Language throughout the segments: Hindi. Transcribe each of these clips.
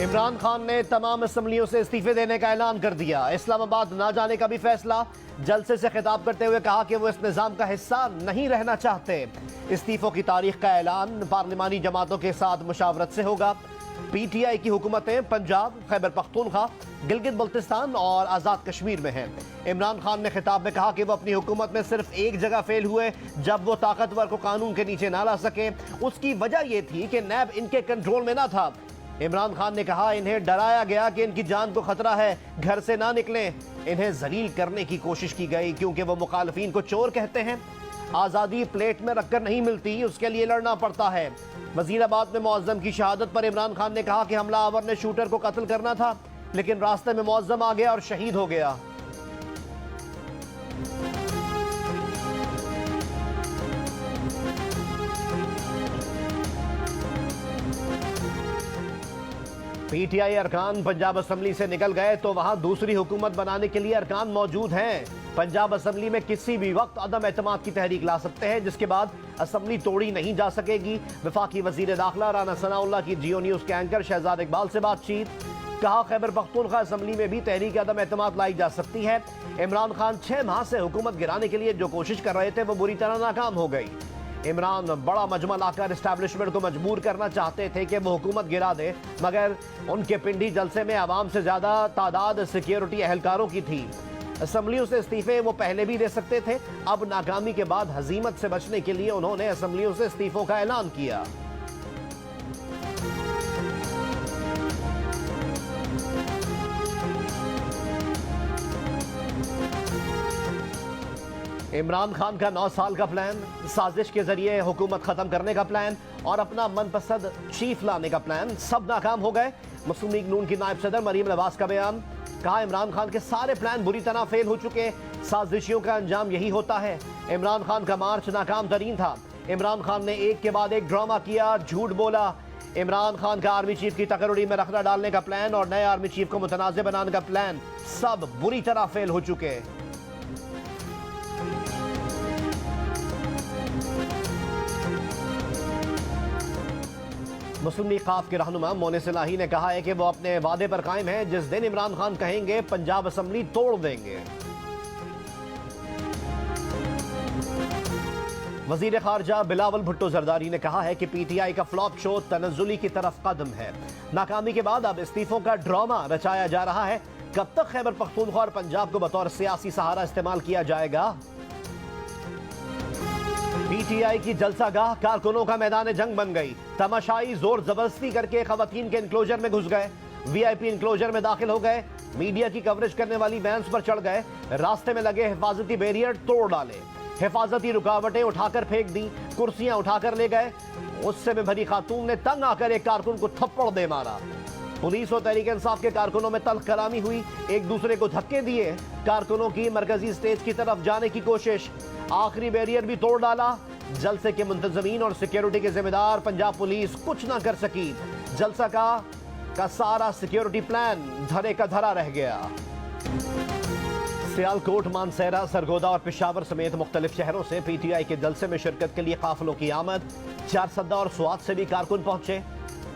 इमरान खान ने तमाम असम्बलियों से इस्तीफे देने का ऐलान कर दिया। इस्लामाबाद ना जाने का भी फैसला। जलसे से खिताब करते हुए कहा कि वो इस निज़ाम का हिस्सा नहीं रहना चाहते। इस्तीफों की तारीख का ऐलान पार्लिमानी जमातों के साथ मुशावरत से होगा। PTI की हुकूमतें पंजाब, खैबर पख्तूनख्वा, गिलगित बल्तिस्तान और आज़ाद कश्मीर में हैं। इमरान खान ने खिताब में कहा कि वो अपनी हुकूमत में सिर्फ एक जगह फेल हुए, जब वो ताकतवर को कानून के नीचे ना ला सके। उसकी वजह यह थी कि नैब इनके कंट्रोल में ना था। इमरान खान ने कहा इन्हें डराया गया कि इनकी जान को खतरा है, घर से ना निकलें। इन्हें जलील करने की कोशिश की गई क्योंकि वो मुखालफीन को चोर कहते हैं। आज़ादी प्लेट में रखकर नहीं मिलती, उसके लिए लड़ना पड़ता है। वजीराबाद में मुअज्जम की शहादत पर इमरान खान ने कहा कि हमलावर ने शूटर को कत्ल करना था, लेकिन रास्ते में मुअज्जम आ गया और शहीद हो गया। PTI अरकान पंजाब असम्बली से निकल गए तो वहां दूसरी हुकूमत बनाने के लिए अरकान मौजूद हैं। पंजाब असम्बली में किसी भी वक्त अदम एतमाद की तहरीक ला सकते हैं, जिसके बाद असम्बली तोड़ी नहीं जा सकेगी। वफाकी वजीर दाखिला राना सनाउल्लाह की जियो न्यूज के एंकर शहजाद इकबाल से बातचीत। कहा खैबर पख्तूनख्वा असम्बली में भी तहरीक अदम एतमाद लाई जा सकती है। इमरान खान 6 माह से हुकूमत गिराने के लिए जो कोशिश कर रहे थे वो बुरी तरह नाकाम हो गई। इमरान बड़ा मजमा लाकर एस्टैब्लिशमेंट को मजबूर करना चाहते थे कि वो हुकूमत गिरा दे, मगर उनके पिंडी जलसे में आवाम से ज्यादा तादाद सिक्योरिटी एहलकारों की थी। असम्बलियों से इस्तीफे वो पहले भी दे सकते थे। अब नाकामी के बाद हजीमत से बचने के लिए उन्होंने असम्बलियों से इस्तीफों का ऐलान किया। इमरान खान का 9 साल का प्लान, साजिश के जरिए हुकूमत खत्म करने का प्लान और अपना मनपसंद चीफ लाने का प्लान, सब नाकाम हो गए। मुस्लिम लीग नून की नायब सदर मरीम नवाज का बयान। कहा इमरान खान के सारे प्लान बुरी तरह फेल हो चुके। साजिशियों का अंजाम यही होता है। इमरान खान का मार्च नाकाम तरीन था। इमरान खान ने एक के बाद एक ड्रामा किया, झूठ बोला। इमरान खान का आर्मी चीफ की तकरीरी में रखना डालने का प्लान और नए आर्मी चीफ को मुतनाज़ बनाने का प्लान, सब बुरी तरह फेल हो चुके। मुस्लिम लीग खाफ के रहनुमा मोनिस इलाही ने कहा है कि वो अपने वादे पर कायम है। जिस दिन इमरान खान कहेंगे पंजाब असम्बली तोड़ देंगे। वजीर खारजा बिलावल भुट्टो जरदारी ने कहा है कि PTI का फ्लॉप शो तनज़्ज़ुली की तरफ कदम है। नाकामी के बाद अब इस्तीफों का ड्रामा रचाया जा रहा है। कब तक खैबर पख्तूनख्वा और पंजाब को बतौर सियासी सहारा इस्तेमाल किया जाएगा? PTI की जलसागाह कारकुनों का मैदान जंग बन गई। तमाशाई जोर जबरदस्ती करके खवातीन के इंक्लोजर में घुस गए, VIP इंक्लोजर में दाखिल हो गए, मीडिया की कवरेज करने वाली वैन्स पर चढ़ गए, रास्ते में लगे हिफाजती बैरियर तोड़ डाले, हिफाजती रुकावटें उठाकर फेंक दी, कुर्सियां उठाकर ले गए। गुस्से में भरी खातून ने तंग आकर एक कारकुन को थप्पड़ दे मारा। पुलिस और तहरीक इंसाफ के कारकुनों में तल्ख कलामी हुई, एक दूसरे को धक्के दिए। कारकुनों की मरकजी स्टेज की तरफ जाने की कोशिश, आखिरी बैरियर भी तोड़ डाला। जलसे के मुंतजमीन और सिक्योरिटी के जिम्मेदार पंजाब पुलिस कुछ ना कर सकी। जलसा का सारा सिक्योरिटी प्लान धरे का धरा रह गया। सियालकोट, मानसेरा, सरगोदा और पेशावर समेत मुख्तलिफ शहरों से PTI के जलसे में शिरकत के लिए काफिलों की आमद। चारसद्दा और स्वात से भी कारकुन पहुंचे।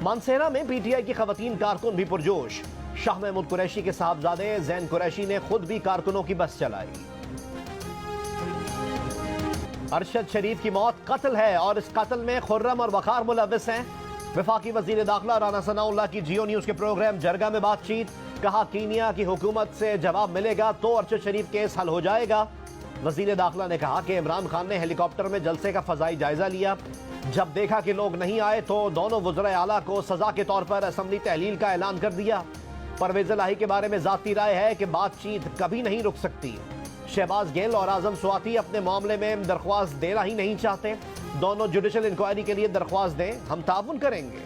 मानसेरा में PTI की खवातीन कारकुन भी पुरजोश। शाह महमूद कुरैशी के साहबजादे जैन कुरैशी ने खुद भी कारकुनों की बस चलाई। अरशद शरीफ की मौत कत्ल है और इस कत्ल में खुर्रम और वकार मुलव्विस हैं। वफाकी वजीर दाखिला राना सनाउल्लाह की जियो न्यूज के प्रोग्राम जरगा में बातचीत। कहा कीनिया की हुकूमत से जवाब मिलेगा तो अरशद शरीफ केस हल हो जाएगा। वजीर दाखिला ने कहा कि इमरान खान ने हेलीकॉप्टर में जलसे का फजाई जायजा लिया। जब देखा कि लोग नहीं आए तो दोनों वज़राए आला को सजा के तौर पर असम्बली तहलील का ऐलान कर दिया। परवेज इलाही के बारे में जाती राय है कि बातचीत कभी नहीं रुक सकती। शहबाज गिल और आजम स्वाति अपने मामले में दरख्वास्त देना ही नहीं चाहते। दोनों जुडिशल इंक्वायरी के लिए दरख्वास्त दें, हम ताउन करेंगे।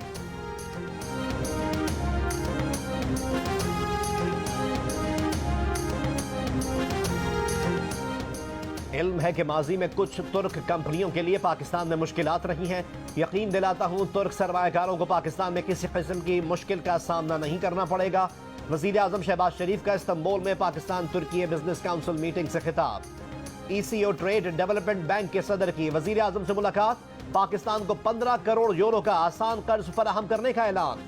इल्म है कि माजी में कुछ तुर्क कंपनियों के लिए पाकिस्तान में मुश्किलात रही हैं। यकीन दिलाता हूं तुर्क सरमायाकारों को पाकिस्तान में किसी किस्म की मुश्किल का सामना नहीं करना पड़ेगा। वज़ीर आज़म शहबाज शरीफ का इस्तांबुल में पाकिस्तान तुर्की बिजनेस काउंसिल मीटिंग से खिताब। ECO ट्रेड डेवलपमेंट बैंक के सदर की वज़ीर आज़म से मुलाकात। पाकिस्तान को 15 करोड़ यूरो का आसान कर्ज फराहम करने का ऐलान।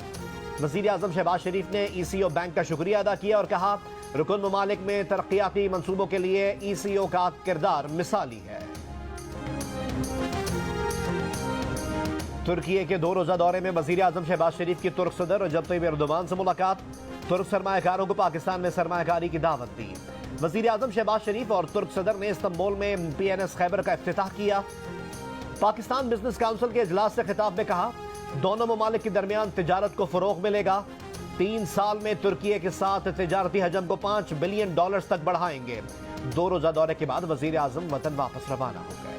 वज़ीर आज़म शहबाज शरीफ ने ECO बैंक का शुक्रिया अदा किया और कहा, रुकन ममालिक में तरक्याती मंसूबों के लिए ECO का किरदार मिसाली है। तुर्की के 2 रोजा दौरे में वज़ीर आज़म शहबाज शरीफ की तुर्क सदर रजब तैयब एर्दोगान से मुलाकात। तुर्क सरमायाकारों को पाकिस्तान में सरमायाकारी की दावत दी। वज़ीर आज़म शहबाज शरीफ और तुर्क सदर ने इस्तांबुल में PNS खैबर का इफ्तिताह किया। पाकिस्तान बिजनेस काउंसिल के इजलास से खिताब में कहा, दोनों ममालिक के दरमियान तिजारत को फरोग मिलेगा। 3 साल में तुर्की के साथ तिजारती हजम को $5 बिलियन तक बढ़ाएंगे। 2 रोजा दौरे के बाद वज़ीर आज़म वतन वापस रवाना हो गए।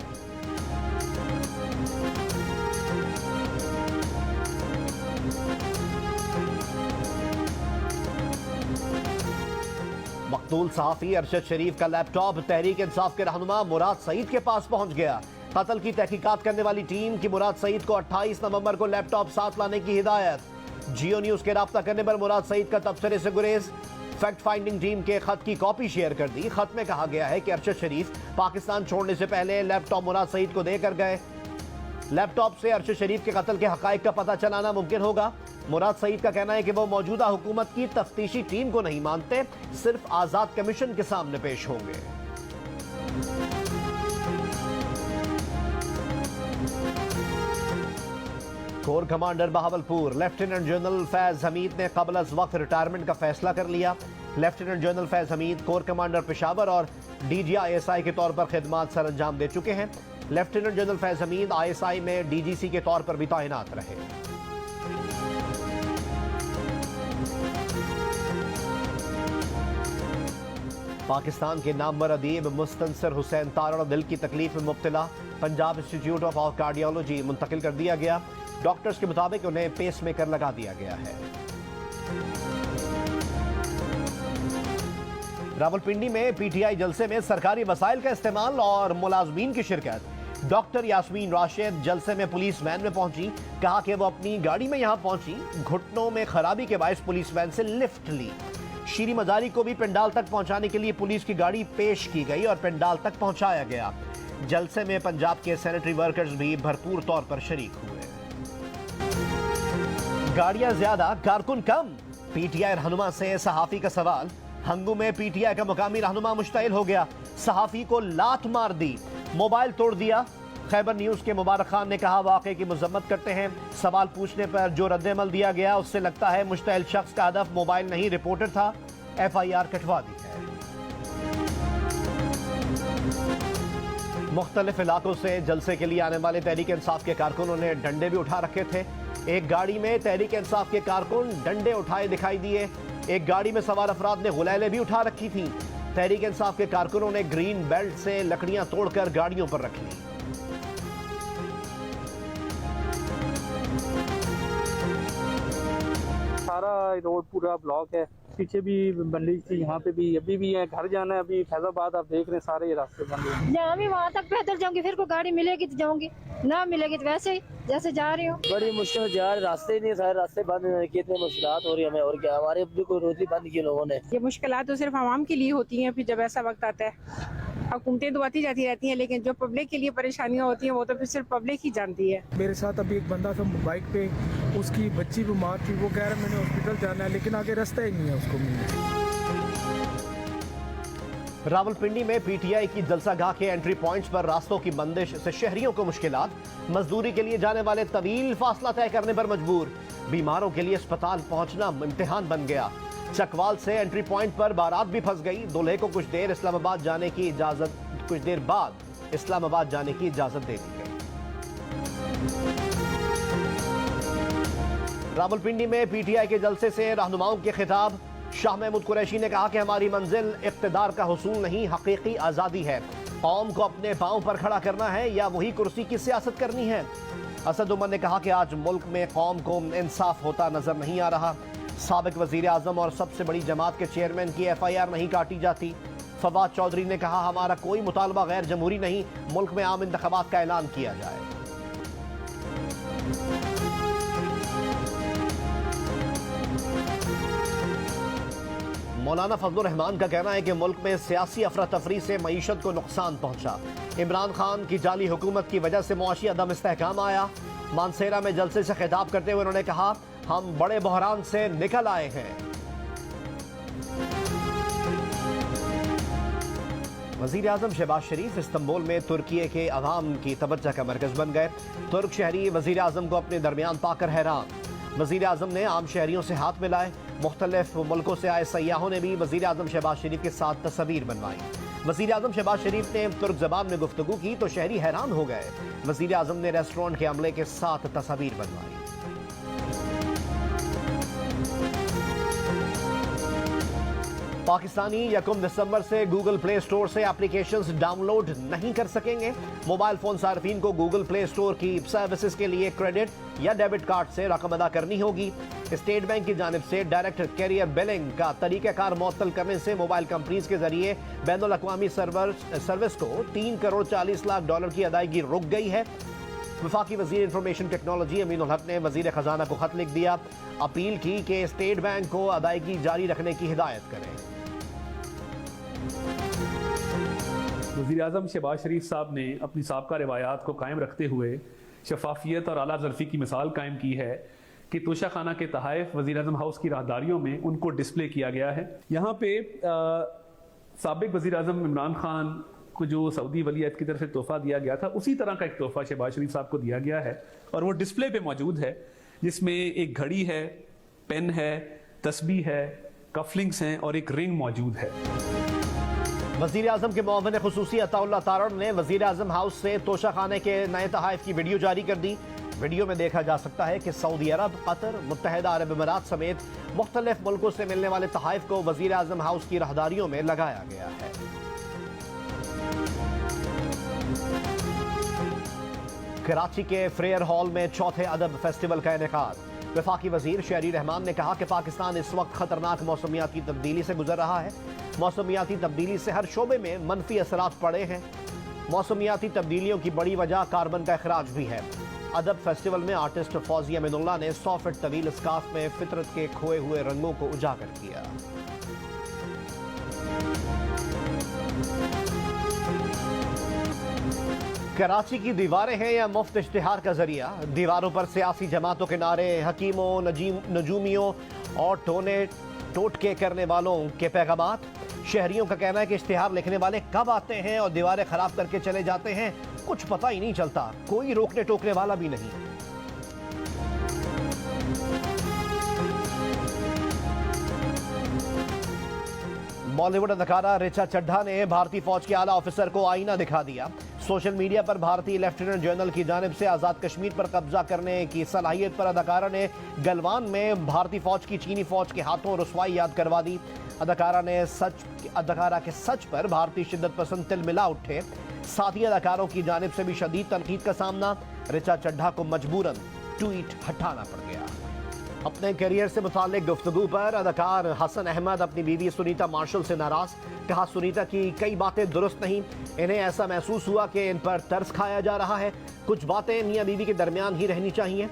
मकतूल सहाफ़ी अरशद शरीफ का लैपटॉप तहरीक इंसाफ के रहनुमा मुराद सईद के पास पहुंच गया। कत्ल की तहकीकात करने वाली टीम की मुराद सईद को 28 नवंबर को लैपटॉप साथ लाने की हिदायत। जियो न्यूज के राब्ता करने पर मुराद सईद का तबसरे से गुरेज। फैक्ट फाइंडिंग टीम के खत की कॉपी शेयर कर दी। खत में कहा गया है कि अरशद शरीफ पाकिस्तान छोड़ने से पहले लैपटॉप मुराद सईद को देकर गए। लैपटॉप से अरशद शरीफ के कत्ल के हकाइक का पता चलाना मुमकिन होगा। मुराद सईद का कहना है कि वो मौजूदा हुकूमत की तफ्तीशी टीम को नहीं मानते, सिर्फ आजाद कमीशन के सामने पेश होंगे। Core commander Bahawalpur lieutenant general Faiz Hamid ने कबल अज वक्त रिटायरमेंट का फैसला कर लिया। Lieutenant general Faiz Hamid core commander Peshawar और DG ISI के तौर पर खिदमात सर अंजाम दे चुके हैं। Lieutenant general Faiz Hamid ISI में DGC के तौर पर भी तैनात रहे। पाकिस्तान के नामवर अदीब मुस्तनसर हुसैन तारड़ दिल की तकलीफ में मुब्तला। पंजाब इंस्टीट्यूट ऑफ कार्डियोलॉजी मुंतकिल कर दिया गया। डॉक्टर्स के मुताबिक उन्हें पेस मेकर लगा दिया गया है। रावलपिंडी में PTI जलसे में सरकारी वसाइल का इस्तेमाल और मुलाजमीन की शिरकत। डॉक्टर यास्मीन राशिद जलसे में पुलिस वैन में पहुंची। कहा कि वो अपनी गाड़ी में यहां पहुंची, घुटनों में खराबी के बायस पुलिस वैन से लिफ्ट ली। शीरी मजारी को भी पंडाल तक पहुंचाने के लिए पुलिस की गाड़ी पेश की गई और पंडाल तक पहुंचाया गया। जलसे में पंजाब के सैनिटरी वर्कर्स भी भरपूर तौर पर शरीक हुए। गाड़ियां ज्यादा कारकुन कम, PTI रहनुमा से सहाफी का सवाल। हंगू में PTI का मुकामी रहनुमा मुश्तइल हो गया, सहाफी को लात मार दी, मोबाइल तोड़ दिया। खैबर न्यूज के मुबारक खान ने कहा, वाकई की मजम्मत करते हैं। सवाल पूछने पर जो रद्द-ए-अमल दिया गया उससे लगता है मुश्तइल शख्स का हदफ मोबाइल नहीं रिपोर्टर था। FIR कटवा दी है। मुख्तलिफ इलाकों से जलसे के लिए आने वाले तहरीक इंसाफ के कारकुनों ने डंडे भी उठा रखे थे। एक गाड़ी में तहरीक इंसाफ के कारकुन डंडे उठाए दिखाई दिए। एक गाड़ी में सवार अफराद ने गुलैलें भी उठा रखी थी। तहरीक इंसाफ के कारकुनों ने ग्रीन बेल्ट से लकड़ियां तोड़कर गाड़ियों पर रख ली। सारा रोड पूरा ब्लॉक है, पीछे भी बंदी थी, यहाँ पे भी अभी भी है। घर जाना है अभी फैजाबाद, आप देख रहे हैं सारे रास्ते बंद हैं। जहाँ भी वहाँ तक पैदल जाऊंगी, फिर को गाड़ी मिलेगी तो जाऊंगी, ना मिलेगी तो वैसे ही जैसे जा रही हूँ। बड़ी मुश्किल जा रहे, रास्ते ही नहीं, सारे रास्ते बंद हैं। कितने मुश्किलात हो रही है हमें, और क्या हमारे भी कोई रोजी बंद की लोगों ने। ये मुश्किलात तो सिर्फ आवाम के लिए होती हैं। फिर जब ऐसा वक्त आता है, हुकूमतें तो आती जाती रहती हैं, लेकिन जो पब्लिक के लिए परेशानियां होती हैं वो तो फिर सिर्फ पब्लिक ही जानती है। मेरे साथ अभी एक बंदा था बाइक पे, उसकी बच्ची बीमार थी, वो कह रहा मैंने हॉस्पिटल जाना है, लेकिन आगे रास्ता ही नहीं है उसको मिलने। रावलपिंडी में PTI की जलसागाह के एंट्री पॉइंट्स पर रास्तों की बंदिश से शहरियों को मुश्किलात। मजदूरी के लिए जाने वाले तवील फासला तय करने पर मजबूर। बीमारों के लिए अस्पताल पहुंचना इम्तिहान बन गया। चकवाल से एंट्री पॉइंट पर बारात भी फंस गई। दूल्हे को कुछ देर बाद इस्लामाबाद जाने की इजाजत दे दी गई। रावलपिंडी में PTI के जलसे से रहनुमाओं के खिताब। शाह महमूद कुरैशी ने कहा कि हमारी मंजिल इक़्तिदार का हुसूल नहीं, हकीकी आज़ादी है। कौम को अपने पांव पर खड़ा करना है या वही कुर्सी की सियासत करनी है। असद उमर ने कहा कि आज मुल्क में कौम को इंसाफ होता नजर नहीं आ रहा। साबिक वज़ीर आज़म और सबसे बड़ी जमात के चेयरमैन की FIR नहीं काटी जाती। फवाद चौधरी ने कहा, हमारा कोई मुतालबा गैर जमहूरी नहीं, मुल्क में आम इंतखाबात का ऐलान किया जाए। मौलाना फजलुर रहमान का कहना है कि मुल्क में सियासी अफरा तफरी से मईशत को नुकसान पहुंचा। इमरान खान की जाली हुकूमत की वजह से मुआशी अदम इस्तेहकाम आया। मानसेरा में जलसे से खिताब करते हुए उन्होंने कहा, हम बड़े बहरान से निकल आए हैं। वज़ीर आज़म शहबाज शरीफ इस्तांबुल में तुर्की के अवाम की तवज्जो का मरकज बन गए। तुर्क शहरी वज़ीर आज़म को अपने दरमियान पाकर हैरान। वज़ीर आज़म ने आम शहरियों से हाथ मिलाए। मुख्तलिफ मुल्कों से आए सयाहों ने भी वज़ीर आज़म शहबाज शरीफ के साथ तस्वीर बनवाई। वज़ीर आज़म शहबाज शरीफ ने तुर्क ज़बान में गुफ्तगू की तो शहरी हैरान हो गए। वज़ीर आज़म ने रेस्टोरेंट के अमले के साथ तस्वीर बनवाई। पाकिस्तानी 1 दिसंबर से गूगल प्ले स्टोर से एप्लीकेशंस डाउनलोड नहीं कर सकेंगे। मोबाइल फोन सार्फिन को गूगल प्ले स्टोर की सर्विसेज के लिए क्रेडिट या डेबिट कार्ड से रकम अदा करनी होगी। स्टेट बैंक की जानिब से डायरेक्ट कैरियर बिलिंग का तरीक़ाकार मुअत्तल करने से मोबाइल कंपनीज के जरिए बैनुल अक़वामी सर्विस को $3.40 की अदायगी रुक गई है। वफाकी वज़ीर इंफॉर्मेशन टेक्नोलॉजी अमीनुल हक ने वज़ीर ख़जाना को खत लिख दिया। अपील की कि स्टेट बैंक को अदायगी जारी रखने की हिदायत करें। वज़ीर आज़म शहबाज शरीफ साहब ने अपनी साबका रिवायात को कायम रखते हुए शफाफियत और आला ज़ल्फ़ी की मिसाल कायम की है कि तोशा खाना के तहाइफ वज़ीर आज़म हाउस की राहदारियों में उनको डिस्प्ले किया गया है। यहाँ पे साबिक वज़ीर आज़म इमरान खान को जो सऊदी वलीअहद की तरफ से तोहफा दिया गया था, उसी तरह का एक तोहफा शहबाज शरीफ साहब को दिया गया है और वो डिस्प्ले पे मौजूद है, जिसमें एक घड़ी है, पेन है, तस्बीह है, कफलिंग्स हैं और एक रिंग मौजूद है। वज़ीर आज़म के मुआविन खुसूसी अताउल्लाह तारण ने वज़ीर आज़म हाउस से तोशा खाने के नए तहाइफ की वीडियो जारी कर दी। वीडियो में देखा जा सकता है कि सऊदी अरब, कतर, मुत्तहिदा अरब अमीरात समेत मुख्तलिफ मुल्कों से मिलने वाले तहाइफ को वज़ीर आज़म हाउस की राहदारियों में लगाया गया है। कराची के फ्रेयर हॉल में चौथे अदब फेस्टिवल का इनेकाद। वफाकी वज़ीर शहरी रहमान ने कहा कि पाकिस्तान इस वक्त खतरनाक मौसमियाती तब्दीली से गुजर रहा है। मौसमियाती तब्दीली से हर शोबे में मनफी असरात पड़े हैं। मौसमियाती तब्दीलियों की बड़ी वजह कार्बन का अखराज भी है। अदब फेस्टिवल में आर्टिस्ट फौजिया मिनुल्लाह ने 100 फीट तवील स्कार्फ में फितरत के खोए हुए रंगों को उजागर किया। कराची की दीवारें हैं या मुफ्त इश्तिहार का जरिया? दीवारों पर सियासी जमातों के नारे, हकीमों, नजूमियों और टोटके करने वालों के पैगामात। शहरियों का कहना है कि इश्तिहार लिखने वाले कब आते हैं और दीवारें खराब करके चले जाते हैं, कुछ पता ही नहीं चलता, कोई रोकने टोकने वाला भी नहीं। बॉलीवुड अदाकारा रिचा चड्ढा ने भारतीय फौज के आला ऑफिसर को आईना दिखा दिया। सोशल मीडिया पर भारतीय लेफ्टिनेंट जनरल की जानिब से आज़ाद कश्मीर पर कब्जा करने की सलाहियत पर अदाकारा ने गलवान में भारतीय फौज की चीनी फौज के हाथों रुसवाई याद करवा दी। अदाकारा के सच पर भारतीय शिद्दत पसंद तिलमिला उठे। साथी अदाकारों की जानिब से भी शदीद तनकीद का सामना। रिचा चड्ढा को मजबूरन ट्वीट हटाना पड़ गया। अपने करियर से मुताल्लिक गुफ्तगू पर अदाकार हसन अहमद अपनी बीवी सुनीता मार्शल से नाराज। कहा, सुनीता की कई बातें दुरुस्त नहीं, इन्हें ऐसा महसूस हुआ कि इन पर तरस खाया जा रहा है। कुछ बातें मियां बीवी के दरमियान ही रहनी चाहिए।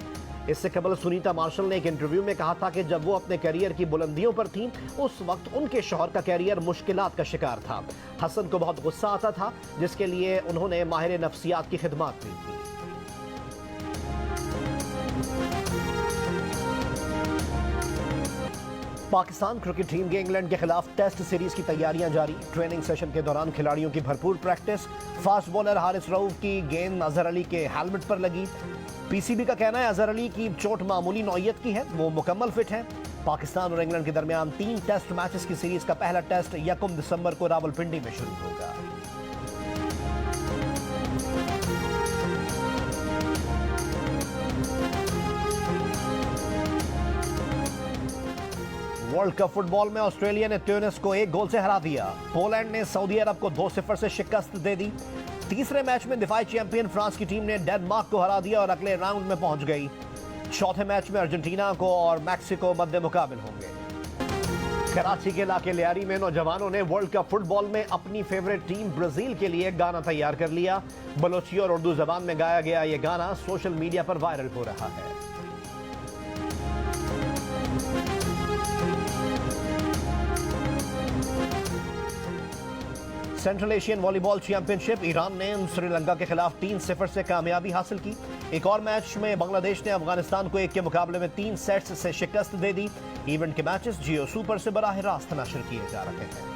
इससे कबल सुनीता मार्शल ने एक इंटरव्यू में कहा था कि जब वो अपने करियर की बुलंदियों पर थीं, उस वक्त उनके शौहर का करियर मुश्किलात का शिकार था। हसन को बहुत गुस्सा आता था, जिसके लिए उन्होंने माहिर नफ्सियात की खिदमत दी थी। पाकिस्तान क्रिकेट टीम के इंग्लैंड के खिलाफ टेस्ट सीरीज की तैयारियां जारी। ट्रेनिंग सेशन के दौरान खिलाड़ियों की भरपूर practice. Fast bowler Haris Rauf की गेंद अजहर अली के हेलमेट पर लगी। पीसीबी का कहना है अजहर अली की चोट मामूली नौयत की है, वो मुकम्मल फिट है। पाकिस्तान और इंग्लैंड के दरमियान 3 टेस्ट मैचेस की सीरीज का पहला टेस्ट 1 दिसंबर को रावलपिंडी में शुरू होगा। वर्ल्ड कप फुटबॉल में ऑस्ट्रेलिया ने ट्यूनिस को 1 गोल से हरा दिया। पोलैंड ने सऊदी अरब को 2-0 से शिकस्त दे दी। तीसरे मैच में दिफाई चैंपियन फ्रांस की टीम ने डेनमार्क को हरा दिया और अगले राउंड में पहुंच गई। चौथे मैच में अर्जेंटीना को और मैक्सिको मद्दे मुकाबिल होंगे। कराची के इलाके लियारी में नौजवानों ने वर्ल्ड कप फुटबॉल में अपनी फेवरेट टीम ब्राजील के लिए गाना तैयार कर लिया। बलोची और उर्दू जबान में गाया गया ये गाना सोशल मीडिया पर वायरल हो रहा है। Central Asian volleyball championship Iran ने श्रीलंका के खिलाफ 3-0 से कामयाबी हासिल की। एक और मैच में बांग्लादेश ने अफगानिस्तान को 1 के मुकाबले में 3 सेट्स से शिकस्त दे दी। इवेंट के मैचेस जियो सुपर से बराह रास्त नशर किए जा रहे हैं।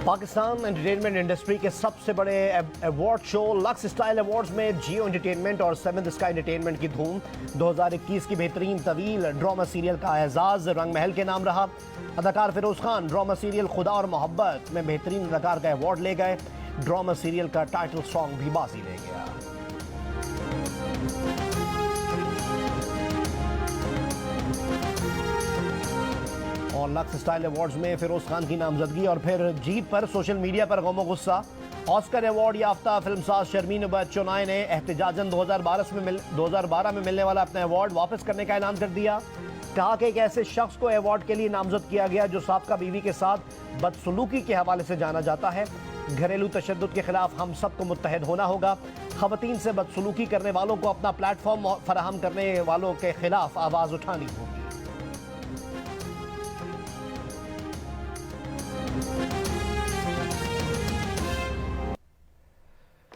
पाकिस्तान एंटरटेनमेंट इंडस्ट्री के सबसे बड़े award show lux style awards में जियो एंटरटेनमेंट और सेवंथ स्काई एंटरटेनमेंट की धूम। 2021 की बेहतरीन तवील ड्रामा सीरियल का एजाज रंग महल के नाम रहा। अदाकार फिरोज खान ड्रामा सीरियल खुदा और मोहब्बत में बेहतरीन अदाकार का अवार्ड ले गए। ड्रामा सीरियल का टाइटल सॉन्ग भी बाजी ले गया। और लक्स स्टाइल अवार्ड्स में फिरोज खान की नामजदगी और फिर जीत पर सोशल मीडिया पर गम गुस्सा। ऑस्कर अवार्ड याफ्ता फिल्मसाज शर्मीन बच्चोनाई ने एहतजाजन 2012 में मिलने वाला अपना अवार्ड वापस करने का ऐलान कर दिया। कहा कि एक ऐसे शख्स को अवार्ड के लिए नामजद किया गया जो साबका बीवी के साथ बदसलूकी के हवाले से जाना जाता है। घरेलू तशद्दुद के खिलाफ हम सबको मुत्तहद होना होगा। खवातीन से बदसलूकी करने वालों को अपना प्लेटफॉर्म फराहम करने वालों के खिलाफ आवाज़ उठानी होगी।